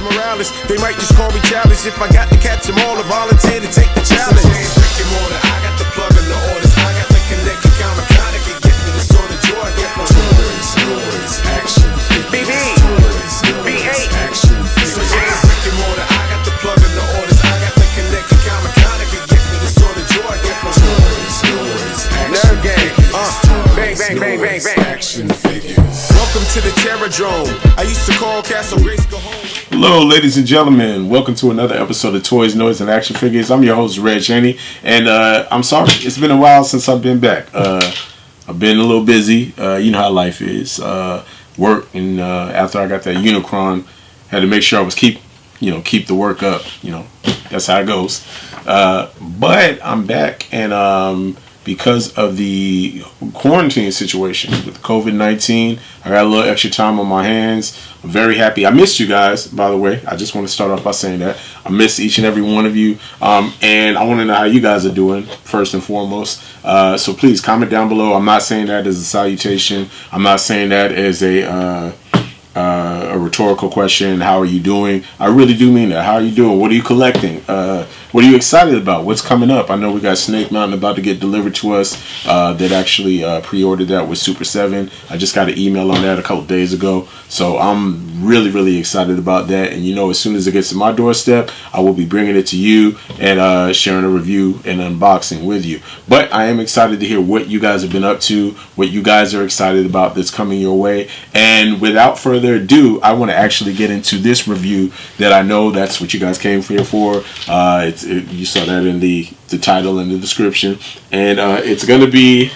Morales. They might just call me childish if I got to catch them all or volunteer to take the challenge. Brick and mortar, I got the plug and the orders. I got the connect account mechanic and get me the sort of joy I get from toys, action, BB, B8, action. So yeah, brick and mortar, I got the plug and the orders. I got the connect account mechanic and get me the sort of joy I get from toys, action. Nerd gang, bang, bang, bang, bang, bang. Action figures. Welcome to the Terradrome. I used to call Castle Grace go home. Hello, ladies and gentlemen. Welcome to another episode of Toys, Noise, and Action Figures. I'm your host, Red Cheney, and I'm sorry, it's been a while since I've been back. I've been a little busy. You know how life is. Work, and after I got that Unicron, had to make sure I was keep the work up. That's how it goes. But I'm back, and because of the quarantine situation with COVID-19, I got a little extra time on my hands. I'm very happy. I missed you guys, by the way. I just want to start off by saying that. I miss each and every one of you. And I want to know how you guys are doing, first and foremost. So please comment down below. I'm not saying that as a salutation. I'm not saying that as a rhetorical question. How are you doing? I really do mean that. How are you doing? What are you collecting? What are you excited about? What's coming up? I know we got Snake Mountain about to get delivered to us. That actually pre-ordered that with Super 7. I just got an email on that a couple days ago. So I'm really, really excited about that. And as soon as it gets to my doorstep, I will be bringing it to you and sharing a review and unboxing with you. But I am excited to hear what you guys have been up to, what you guys are excited about that's coming your way. And without further ado, I want to actually get into this review that I know that's what you guys came here for. You saw that in the title and the description. And it's going to be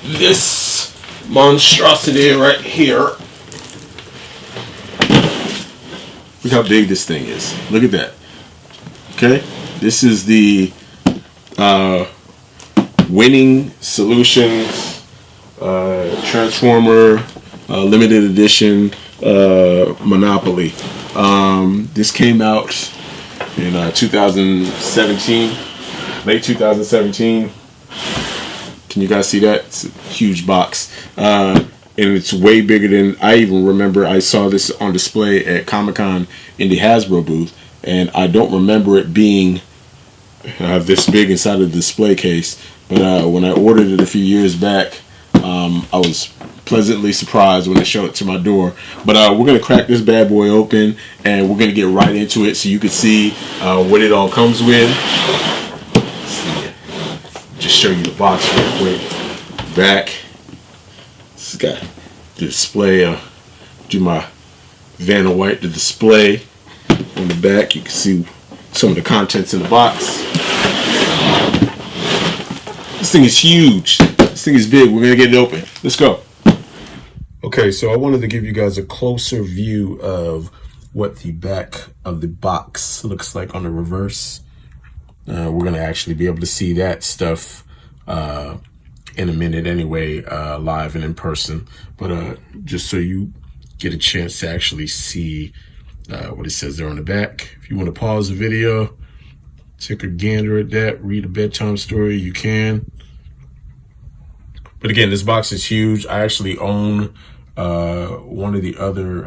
this monstrosity right here. Look how big this thing is. Look at that. Okay? This is the Winning Solutions Transformer limited edition Monopoly. This came out in 2017, late 2017. Can you guys see that? It's a huge box. And it's way bigger than I even remember. I saw this on display at Comic-Con in the Hasbro booth, and I don't remember it being this big inside of the display case. But when I ordered it a few years back, I was pleasantly surprised when they showed it to my door. But we're going to crack this bad boy open, and we're going to get right into it so you can see what it all comes with. Just show you the box real quick. Back. It's got the display. Do my Vanna White, the display on the back. You can see some of the contents in the box. This thing is huge. This thing is big. We're going to get it open. Let's go. Okay, so I wanted to give you guys a closer view of what the back of the box looks like on the reverse. We're going to actually be able to see that stuff in a minute anyway, live and in person. But just so you get a chance to actually see what it says there on the back. If you want to pause the video, take a gander at that, read a bedtime story, you can. But again, this box is huge. I actually own one of the other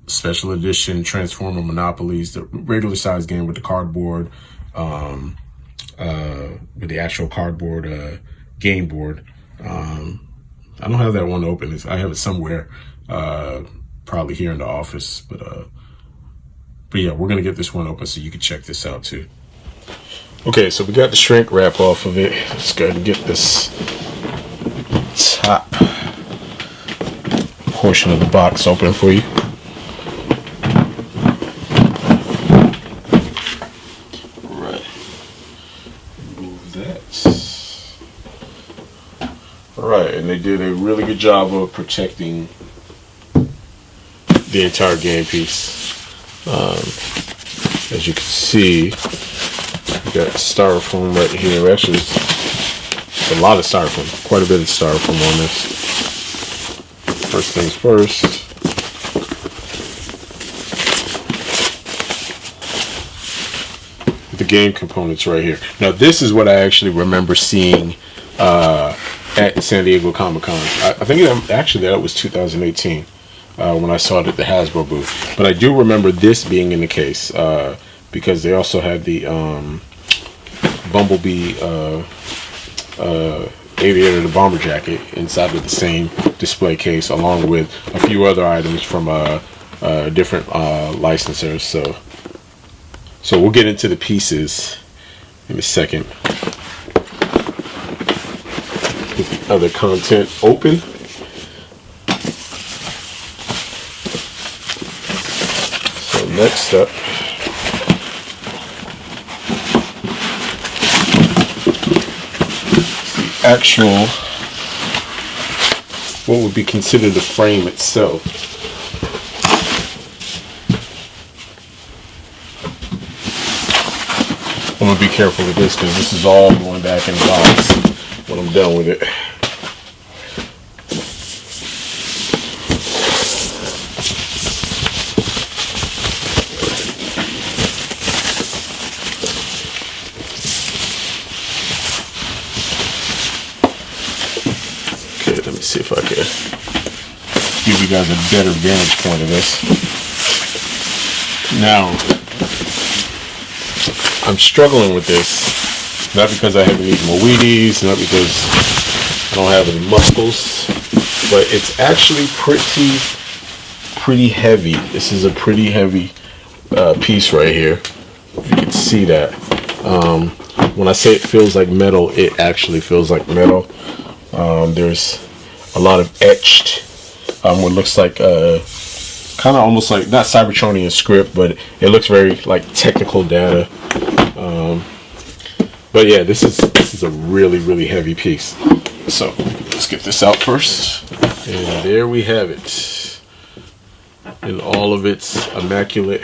special edition Transformer Monopolies, the regular size game with the cardboard, with the actual cardboard game board. I don't have that one open. I have it somewhere, probably here in the office. But yeah, we're gonna get this one open so you can check this out too. Okay, so we got the shrink wrap off of it. Let's go ahead and get this top portion of the box open for you. Right. Move that. Alright, and they did a really good job of protecting the entire game piece. As you can see, we got styrofoam right here. Actually, it's a lot of styrofoam, quite a bit of styrofoam on this. First things first, the game components right here. Now, this is what I actually remember seeing at San Diego Comic-Con. I think actually that was 2018. when I saw it at the Hasbro booth. But I do remember this being in the case because they also had the Bumblebee Aviator, the bomber jacket, inside of the same display case, along with a few other items from different licensors. So we'll get into the pieces in a second. Get the other content open. So next up, actual, what would be considered the frame itself. I'm gonna be careful with this because this is all going back in the box when I'm done with it. Okay, let me see if I can give you guys a better vantage point of this. Now, I'm struggling with this, not because I haven't eaten my Wheaties, not because I don't have any muscles, but it's actually pretty heavy. This is a pretty heavy piece right here. If you can see that. When I say it feels like metal, it actually feels like metal. There's a lot of etched, what looks like kind of almost like, not Cybertronian script, but it looks very like technical data. But yeah, this is a really heavy piece. So let's get this out first. And there we have it in all of its immaculate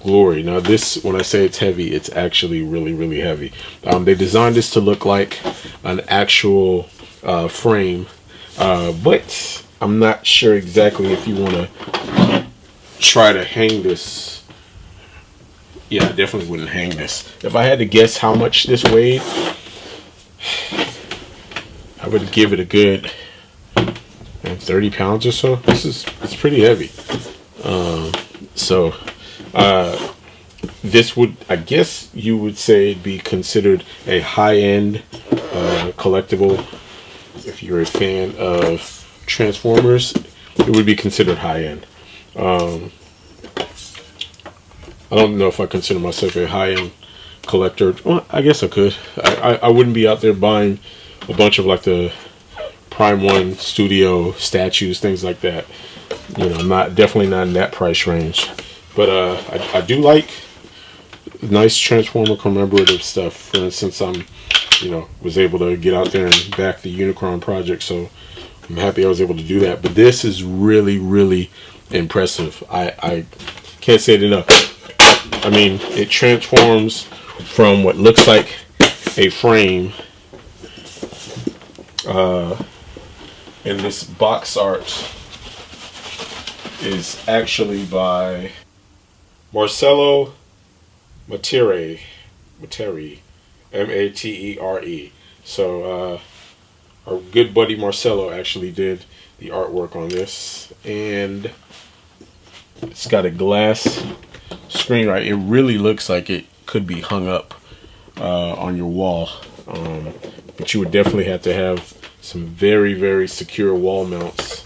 glory. Now this, when I say it's heavy, it's actually really heavy. They designed this to look like an actual frame, but I'm not sure exactly if you want to try to hang this. Yeah, I definitely wouldn't hang this. If I had to guess how much this weighed, I would give it a good 30 pounds or so. It's pretty heavy. This would, I guess you would say, be considered a high-end collectible. If you're a fan of Transformers, it would be considered high-end. I don't know if I consider myself a high-end collector. Well, I guess I could. I wouldn't be out there buying a bunch of like the Prime 1 Studio statues, things like that. You know, definitely not in that price range. But I do like nice Transformer commemorative stuff. For instance, was able to get out there and back the Unicron project, so I'm happy I was able to do that. But this is really impressive. I can't say it enough. I mean, it transforms from what looks like a frame, and this box art is actually by Marcello Materi, Matere. So our good buddy Marcello actually did the artwork on this, and it's got a glass screen, right? It really looks like it could be hung up on your wall, but you would definitely have to have some very secure wall mounts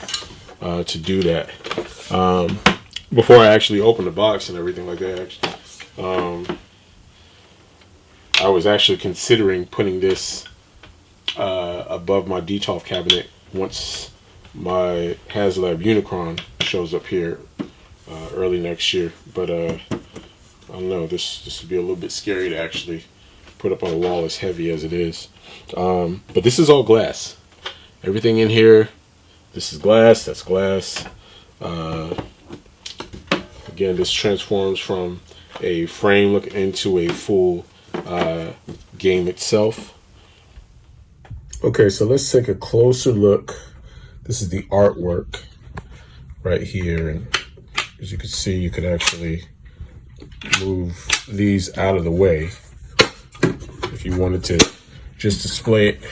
to do that. Before I actually opened the box and everything like that, I was actually considering putting this above my Detolf cabinet once my HasLab Unicron shows up here early next year. But I don't know, this would be a little bit scary to actually put up on a wall as heavy as it is. But this is all glass. Everything in here, this is glass, that's glass. Again, this transforms from a frame look into a full game itself. Okay, so let's take a closer look. This is the artwork right here, and as you can see, you could actually move these out of the way if you wanted to just display it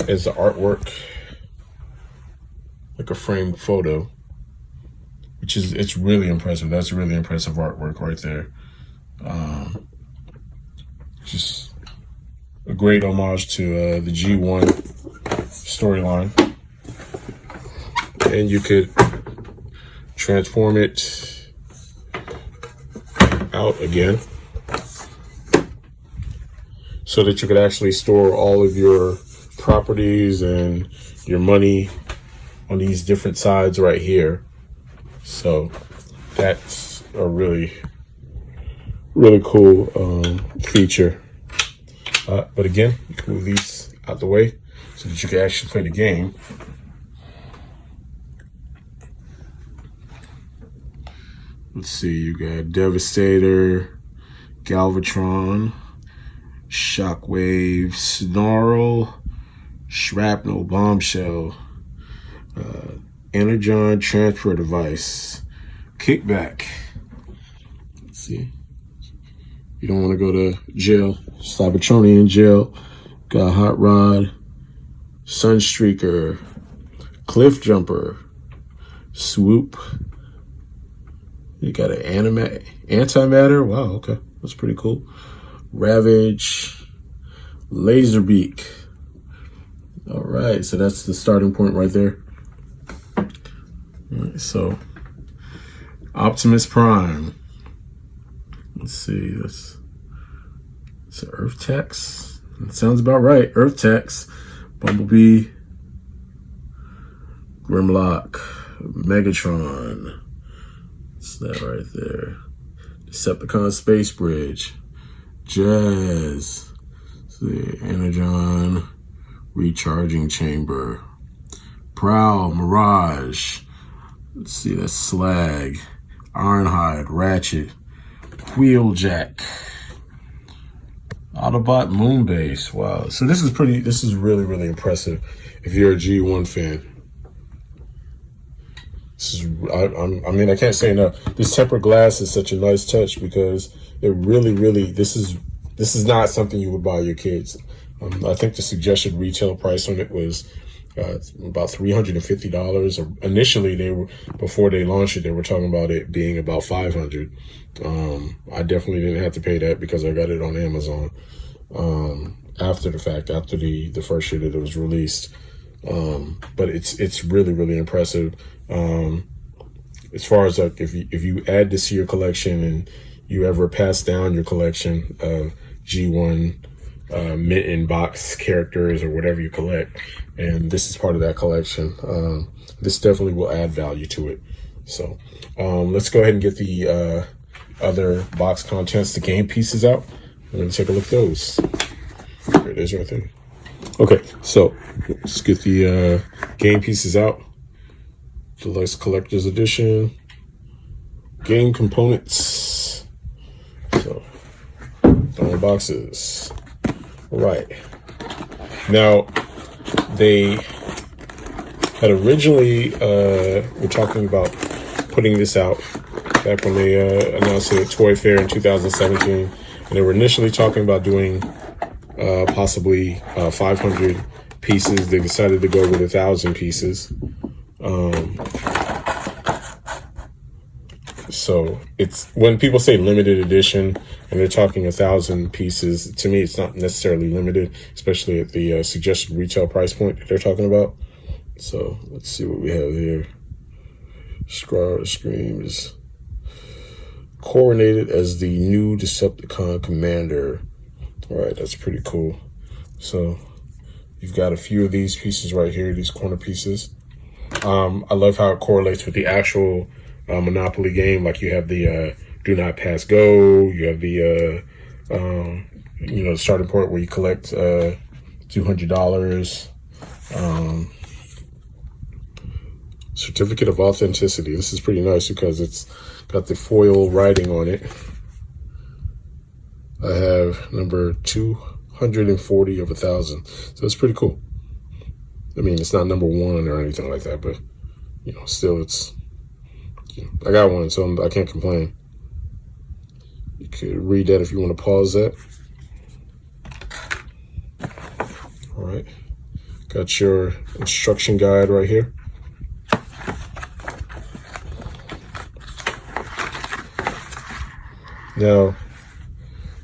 as the artwork. like a framed photo, which is, it's really impressive. That's really impressive artwork right there. Just a great homage to the G1 storyline. And you could transform it out again so that you could actually store all of your properties and your money on these different sides right here. So that's a really, really cool feature. But again, you can move these out the way so that you can actually play the game. Let's see, you got Devastator, Galvatron, Shockwave, Snarl, Shrapnel, Bombshell, Energon Transfer Device, Kickback. Let's see. You don't want to go to jail. Cybertronian in jail. Got Hot Rod, Sunstreaker, Cliff Jumper, Swoop. You got an antimatter. Wow, okay. That's pretty cool. Ravage, Laserbeak. All right, so that's the starting point right there. All right, so Optimus Prime. Let's see, it's Earth Tex. That sounds about right. Earth Tex, Bumblebee, Grimlock, Megatron. What's that right there? Decepticon Space Bridge, Jazz, let's see, Energon, Recharging Chamber, Prowl, Mirage. Let's see, that's Slag, Ironhide, Ratchet, Wheeljack, Autobot Moonbase. Wow. So this is really, really impressive if you're a G1 fan. This is, I mean, I can't say enough. This tempered glass is such a nice touch because it really, really, this is not something you would buy your kids. I think the suggested retail price on it was about $350. Or initially, before they launched it, they were talking about it being about $500. I definitely didn't have to pay that because I got it on Amazon after the fact, after the first year that it was released. But it's really, really impressive. As far as like if you add this to your collection and you ever pass down your collection of G1 mint in box characters or whatever you collect, and this is part of that collection, this definitely will add value to it. So let's go ahead and get the other box contents, the game pieces out. We're gonna take a look at those. There it is right there. Okay, so let's get the game pieces out. Deluxe Collector's Edition. Game components. So, throwing boxes. All right. Now, they had originally were talking about putting this out back when they announced it at Toy Fair in 2017. And they were initially talking about doing possibly 500 pieces. They decided to go with 1,000 pieces. So it's when people say limited edition and they're talking 1,000 pieces, to me, it's not necessarily limited, especially at the suggested retail price point that they're talking about. So let's see what we have here. Scream is coronated as the new Decepticon commander. All right, that's pretty cool. So you've got a few of these pieces right here, these corner pieces. I love how it correlates with the actual Monopoly game. Like you have the Do Not Pass Go. You have the the starting point where you collect $200. Certificate of Authenticity. This is pretty nice because it's got the foil writing on it. I have number 240 of 1,000. So it's pretty cool. I mean, it's not number one or anything like that, but still, it's. I got one, so I can't complain. You could read that if you want to pause that. All right, got your instruction guide right here. Now,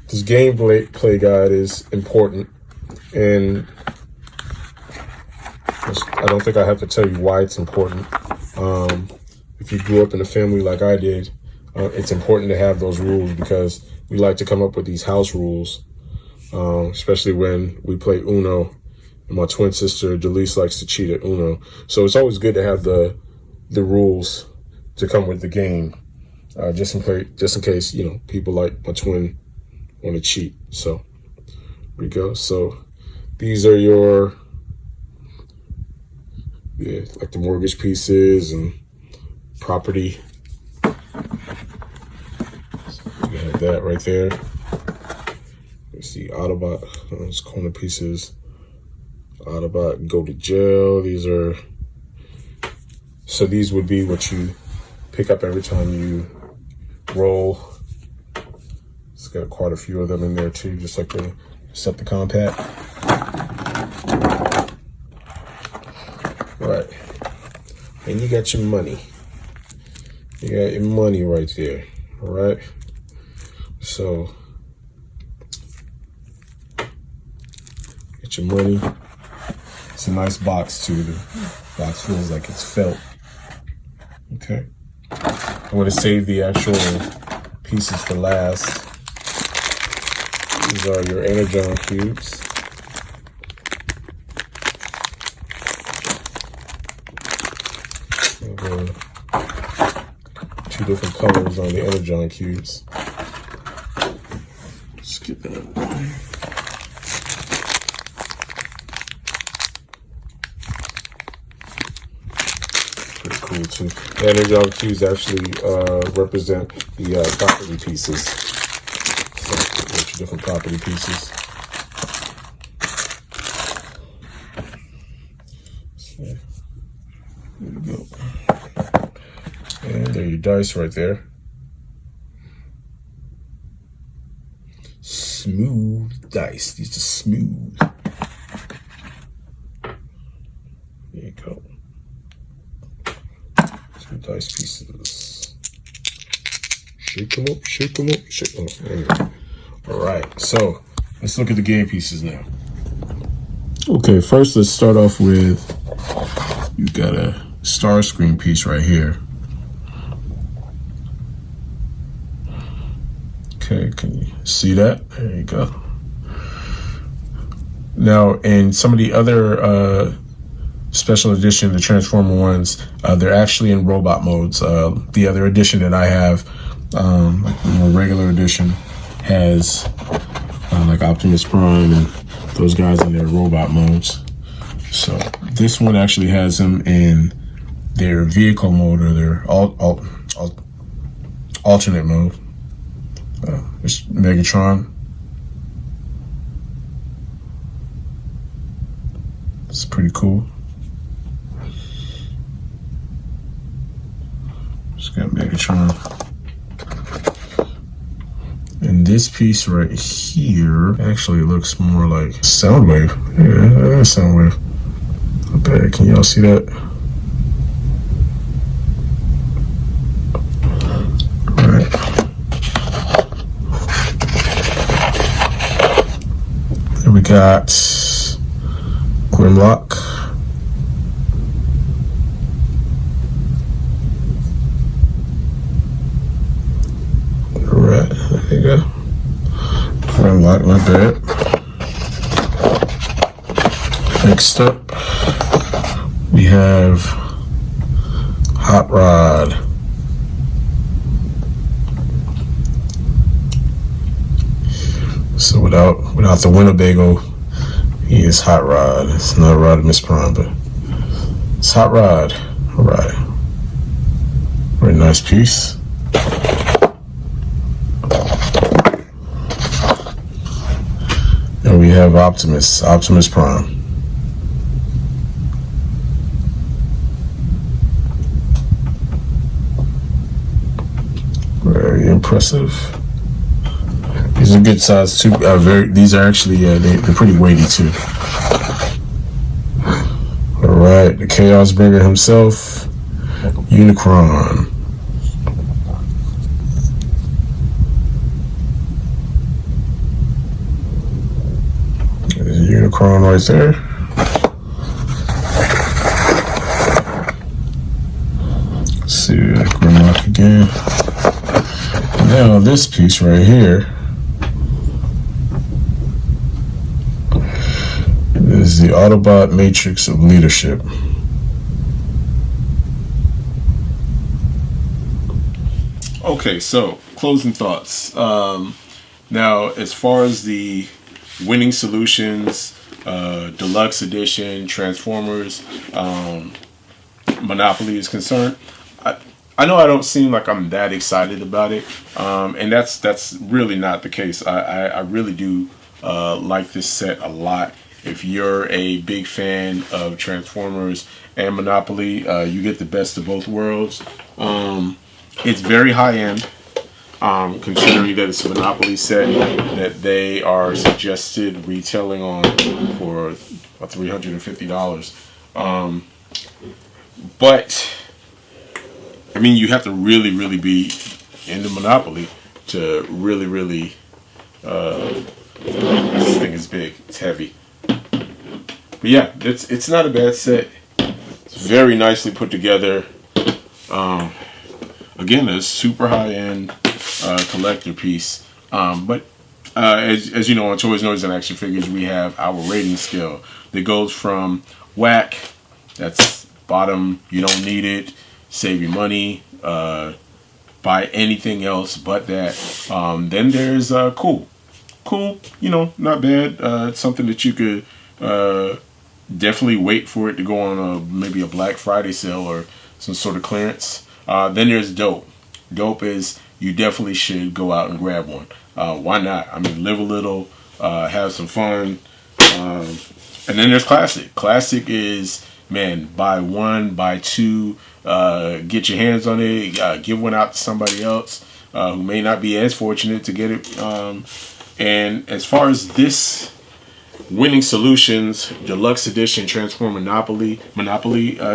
this gameplay guide is important, and I don't think I have to tell you why it's important. If you grew up in a family like I did, it's important to have those rules, because we like to come up with these house rules, especially when we play Uno. And my twin sister Deluxe likes to cheat at Uno, so it's always good to have the rules to come with the game, just in case people like my twin want to cheat. So here we go. So these are your like the mortgage pieces and property. So you have that right there. Let's see, Autobot, those corner pieces. Autobot, go to jail. These would be what you pick up every time you roll. It's got quite a few of them in there too, just like the Decepticon pack. Right. And you got your money. You got your money right there. All right. So, get your money. It's a nice box too. The box feels like it's felt. Okay. I'm going to save the actual pieces for last. These are your Energon cubes. Two different colors on the Energon cubes. Let's get that out of the way. Pretty cool too. The Energon cubes actually represent the property pieces. So, two different property pieces. So, there we go. And there are your dice right there. Smooth dice. These are smooth. There you go. Two dice pieces. Shake them up, shake them up, shake them up. There you go. All right, so let's look at the game pieces now. Okay, first let's start off with, you got a star screen piece right here. Okay, can you see that? There you go. Now, in some of the other special edition, the Transformer ones, they're actually in robot modes. The other edition that I have, like the more regular edition, has like Optimus Prime and those guys in their robot modes. So this one actually has them in their vehicle mode, or their alternate mode. It's Megatron. It's pretty cool. Just got Megatron. And this piece right here actually looks more like Soundwave. Yeah, that's Soundwave. Not bad. Can y'all see that? Alright. Here we got Grimlock. Alright, there you go. Grimlock, not bad. Next up, we have Hot Rod. So without the Winnebago, he is Hot Rod. It's not Rodimus Prime, but it's Hot Rod. All right, very nice piece. And we have Optimus Prime. Very impressive. These are good size too. These are actually they're pretty weighty too. All right, the Chaos Bringer himself, Unicron. right there. Let's see, Grimlock again. Now this piece right here is the Autobot Matrix of Leadership. Okay, so closing thoughts. Now, as far as the Winning Solutions, Deluxe Edition, Transformers, Monopoly is concerned, I know I don't seem like I'm that excited about it, and that's really not the case. I really do like this set a lot. If you're a big fan of Transformers and Monopoly, you get the best of both worlds. It's very high end, considering that it's a Monopoly set that they are suggested retailing on for $350. But I mean, you have to really, really be into Monopoly to really. This thing is big. It's heavy. But yeah, it's not a bad set. It's very nicely put together. Again, a super high-end collector piece. But as you know, on Toys, Noise, and Action Figures, we have our rating scale that goes from whack, that's bottom, you don't need it, save your money, buy anything else but that. Then there's cool, not bad. It's something that you could definitely wait for it to go on maybe a Black Friday sale or some sort of clearance. Then there's dope. Dope is you definitely should go out and grab one. Why not? I mean, live a little, have some fun. And then there's classic. Classic is, man, buy one, buy two, get your hands on it, give one out to somebody else who may not be as fortunate to get it. And as far as this Winning Solutions Deluxe Edition Transform Monopoly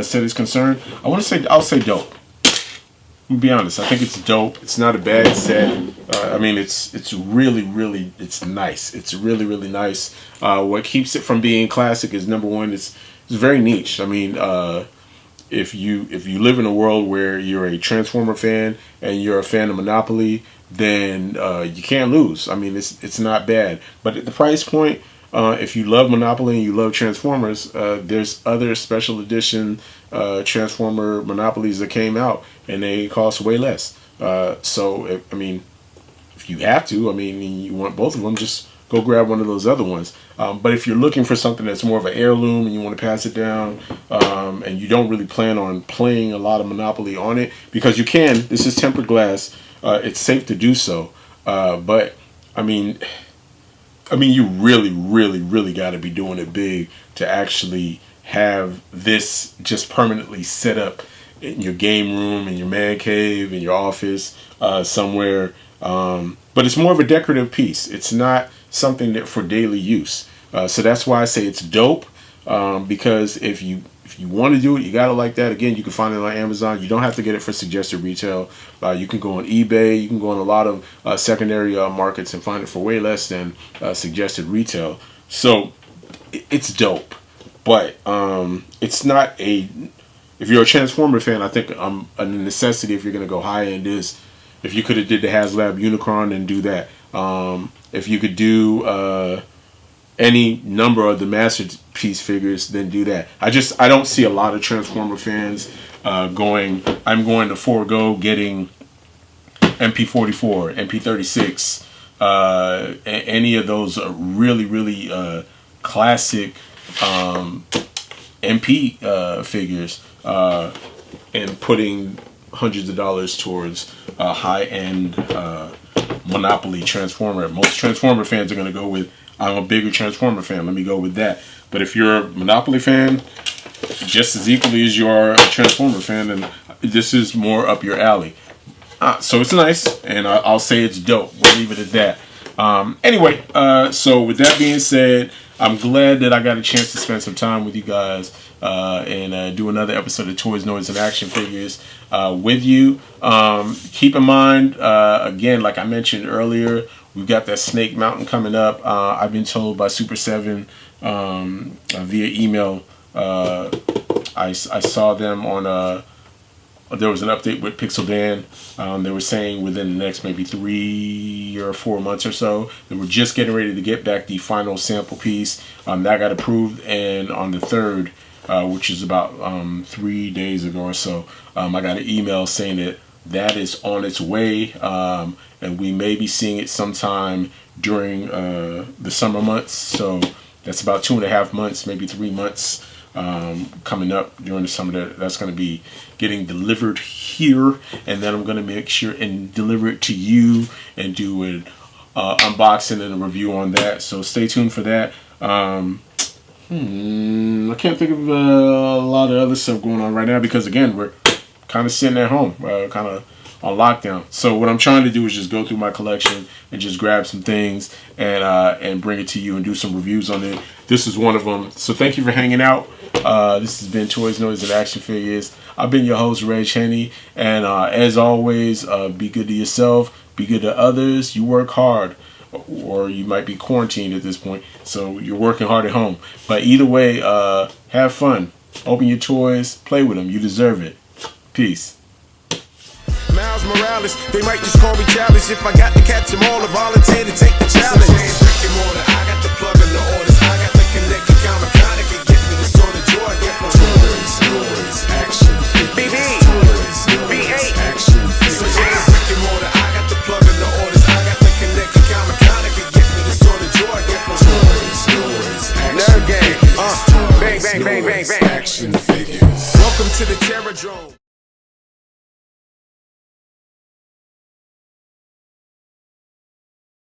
set is concerned, I'll say dope. To be honest, I think it's dope. It's not a bad set. I mean, it's really it's nice. It's really nice. What keeps it from being classic is, number one, it's very niche. I mean, if you live in a world where you're a Transformer fan and you're a fan of Monopoly, then you can't lose. I mean, it's not bad. But at the price point, if you love Monopoly and you love Transformers, there's other special edition Transformer Monopolies that came out, and they cost way less. So, if you have to, you want both of them, just go grab one of those other ones. But if you're looking for something that's more of an heirloom and you want to pass it down, and you don't really plan on playing a lot of Monopoly on it, because you can, this is tempered glass, it's safe to do so. But, you really got to be doing it big to actually have this just permanently set up in your game room, in your man cave, in your office, somewhere. But it's more of a decorative piece. It's not something that for daily use. So that's why I say it's dope. Because if you want to do it, you got it like that. Again, you can find it on Amazon. You don't have to get it for suggested retail. You can go on eBay. You can go on a lot of secondary markets and find it for way less than suggested retail. So it's dope. But it's not a... If you're a Transformer fan, I think a necessity if you're going to go high end is if you could have did the HasLab Unicron and do that. If you could do any number of the Masterpiece figures, then do that. I don't see a lot of Transformer fans I'm going to forego getting MP44, MP36, any of those really classic MP figures, and putting hundreds of dollars towards a high-end Monopoly Transformer. Most Transformer fans are going to go with, I'm a bigger Transformer fan, let me go with that. But if you're a Monopoly fan, just as equally as you are a Transformer fan, then this is more up your alley. So it's nice, and I'll say it's dope. We'll leave it at that. Anyway, so with that being said, I'm glad that I got a chance to spend some time with you guys and do another episode of Toys, Noise, and Action Figures with you. Keep in mind, again, like I mentioned earlier, we've got that Snake Mountain coming up. I've been told by Super 7 via email. I saw them on there was an update with Pixel Dan. They were saying within the next maybe 3 or 4 months or so, they were just getting ready to get back the final sample piece. That got approved, and on the 3rd, which is about 3 days ago or so, I got an email saying that is on its way, and we may be seeing it sometime during the summer months. So that's about 2.5 months, maybe 3 months. Coming up during the summer, that's going to be getting delivered here, and then I'm going to make sure and deliver it to you and do an unboxing and a review on that. So stay tuned for that. I can't think of a lot of other stuff going on right now because again we're kind of sitting at home, kind of on lockdown. So what I'm trying to do is just go through my collection and just grab some things and bring it to you and do some reviews on it. This is one of them. So thank you for hanging out. This has been Toys, Noise, and Action Figures. I've been your host, Reg Henny, and as always, be good to yourself, be good to others. You work hard, or you might be quarantined at this point, so you're working hard at home. But either way, have fun. Open your toys, play with them. You deserve it. Peace. Miles Morales, they might just call me childish. If I got to catch them all, I volunteer to take the challenge. Brick and mortar, I got the plug and the orders. I got the connected comic-con can get me the sort of joy I get from toys, noise, action, BB, B8, action.